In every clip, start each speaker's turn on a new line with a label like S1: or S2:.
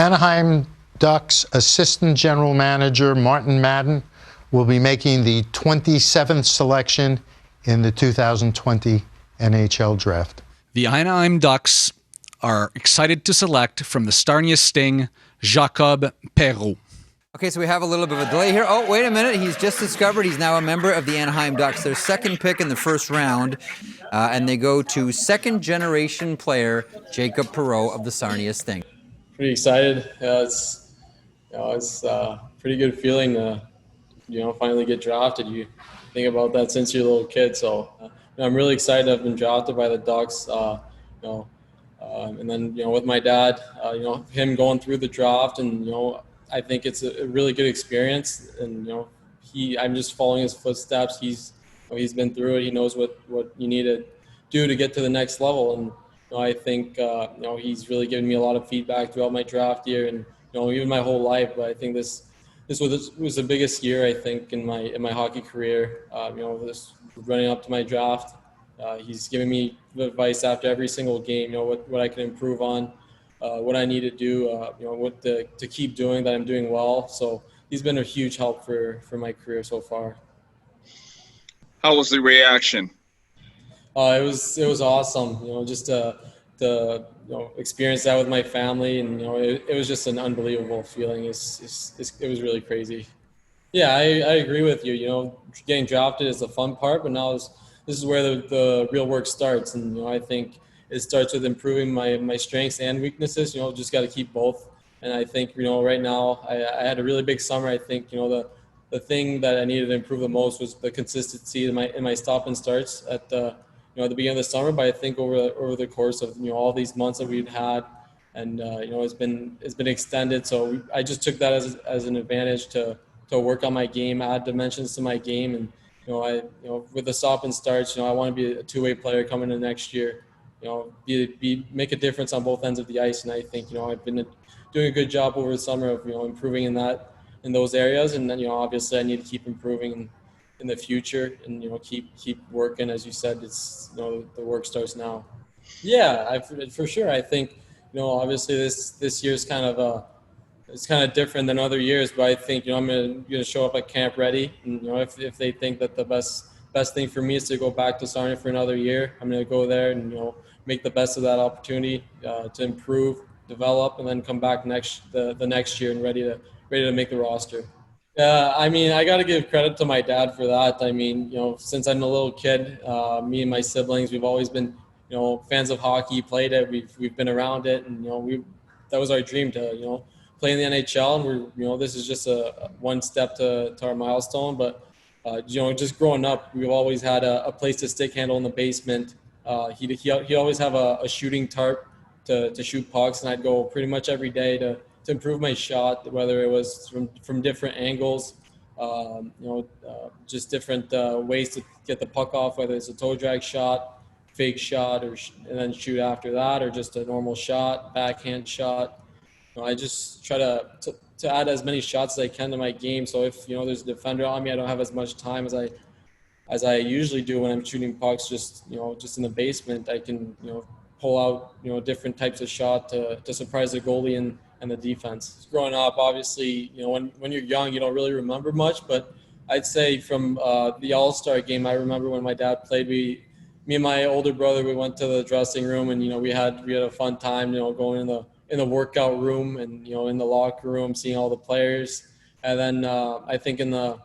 S1: Anaheim Ducks assistant general manager Martin Madden will be making the 27th selection in the 2020 NHL Draft.
S2: The Anaheim Ducks are excited to select from the Sarnia Sting, Jacob Perreault.
S3: Okay, so we have a little bit of a delay here. Oh, wait a minute. He's just discovered he's now a member of the Anaheim Ducks. Their second pick in the first round, and they go to second-generation player Jacob Perreault of the Sarnia Sting.
S4: Pretty excited. It's a pretty good feeling to, finally get drafted. You think about that since you're a little kid. So I'm really excited to have been drafted by the Ducks. And then, with my dad, him going through the draft and, I think it's a really good experience, and I'm just following his footsteps. He's been through it. He knows what you need to do to get to the next level, and I think he's really given me a lot of feedback throughout my draft year, and even my whole life. But I think this was the biggest year, I think, in my hockey career. This running up to my draft, he's giving me advice after every single game. What I can improve on. What I need to do, what to keep doing that I'm doing well. So he's been a huge help for my career so far.
S5: How was the reaction?
S4: It was awesome. Just to experience that with my family, and it was just an unbelievable feeling. It was really crazy. Yeah, I agree with you. Getting drafted is the fun part, but now this is where the real work starts, and I think. It starts with improving my strengths and weaknesses. Just got to keep both. And I think, right now I had a really big summer. I think, the thing that I needed to improve the most was the consistency in my stop and starts at the beginning of the summer. But I think over the course of, all these months that we've had, and, it's been extended. So I just took that as an advantage to work on my game, add dimensions to my game. And, with the stop and starts, I want to be a two-way player coming in next year. Make a difference on both ends of the ice, and I think I've been doing a good job over the summer of improving in those areas, and then obviously I need to keep improving in the future, and keep working. As you said, it's the work starts now. Yeah, for sure. I think obviously this year's kind of it's kind of different than other years, but I think I'm gonna show up at camp ready, and if they think that the best thing for me is to go back to Sarnia for another year, I'm going to go there and make the best of that opportunity to improve, develop, and then come back the next year and ready to make the roster. I got to give credit to my dad for that. Since I'm a little kid, me and my siblings, we've always been fans of hockey, played it, we've been around it, and that was our dream to play in the NHL, and we're this is just a one step to our milestone, but. Just growing up, we've always had a place to stick handle in the basement. He always have a shooting tarp to shoot pucks, and I'd go pretty much every day to improve my shot, whether it was from different angles, just different ways to get the puck off, whether it's a toe drag shot, fake shot, and then shoot after that, or just a normal shot, backhand shot. I just try to add as many shots as I can to my game. So if there's a defender on me, I don't have as much time as I usually do when I'm shooting pucks. Just in the basement, I can pull out different types of shot to surprise the goalie and the defense. Growing up, obviously, when you're young, you don't really remember much. But I'd say from the All-Star game, I remember when my dad played. Me and my older brother, we went to the dressing room, and we had a fun time. Going in the workout room and in the locker room, seeing all the players. And then I think in the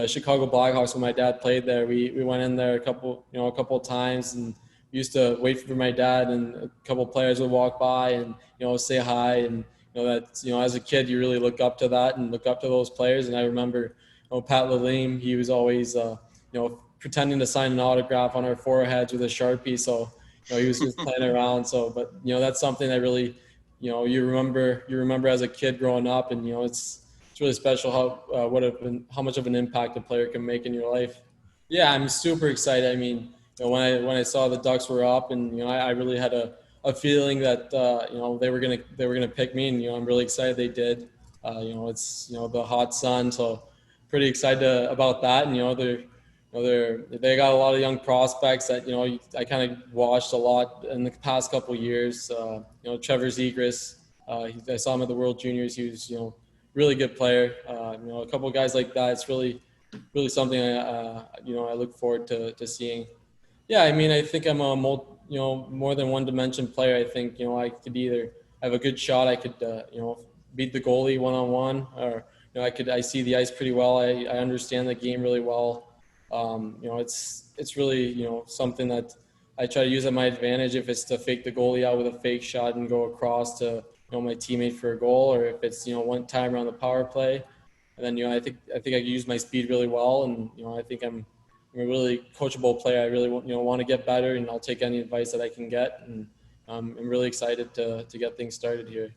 S4: Chicago Blackhawks, when my dad played there, we went in there a couple of times, and we used to wait for my dad, and a couple of players would walk by and say hi, and that as a kid you really look up to that and look up to those players. And I remember Pat Lalime, he was always pretending to sign an autograph on our foreheads with a Sharpie, so he was just playing around. So, but that's something that really, you remember as a kid growing up, and it's really special how much of an impact a player can make in your life. Yeah, I'm super excited. When I saw the Ducks were up, and I really had a feeling that they were gonna pick me, and I'm really excited they did. It's the hot sun, so pretty excited about that, and they got a lot of young prospects that I kind of watched a lot in the past couple of years. Trevor Zegras, I saw him at the World Juniors. He was, really good player. A couple of guys like that, it's really something I look forward to seeing. Yeah, I mean, I think I'm a more than one dimension player. I think, I could either have a good shot. I could, beat the goalie one-on-one, or, I see the ice pretty well. I understand the game really well. It's really, something that I try to use at my advantage. If it's to fake the goalie out with a fake shot and go across to, my teammate for a goal, or if it's, one time around the power play. And then, I think I can use my speed really well. And, I think I'm a really coachable player. I really want to get better, and I'll take any advice that I can get. And I'm really excited to get things started here.